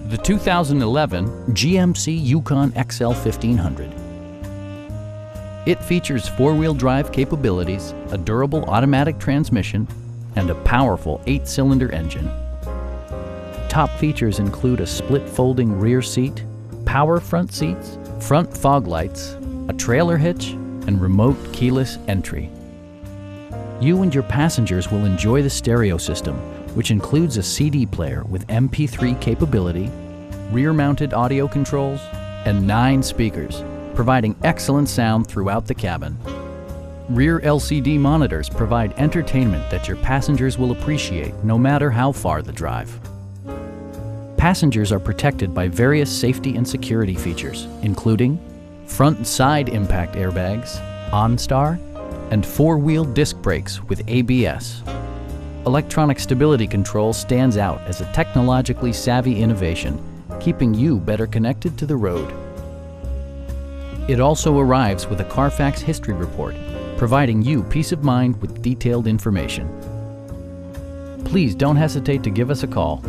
The 2011 GMC Yukon XL 1500. It features four-wheel drive capabilities, a durable automatic transmission, and a powerful 8-cylinder engine. Top features include a split folding rear seat, power front seats, front fog lights, a trailer hitch, and remote keyless entry. You and your passengers will enjoy the stereo system, which includes a CD player with MP3 capability, rear-mounted audio controls, and 9 speakers, providing excellent sound throughout the cabin. Rear LCD monitors provide entertainment that your passengers will appreciate no matter how far the drive. Passengers are protected by various safety and security features, including front and side impact airbags, OnStar, and 4-wheel disc brakes with ABS. Electronic stability control stands out as a technologically savvy innovation, keeping you better connected to the road. It also arrives with a Carfax history report, providing you peace of mind with detailed information. Please don't hesitate to give us a call.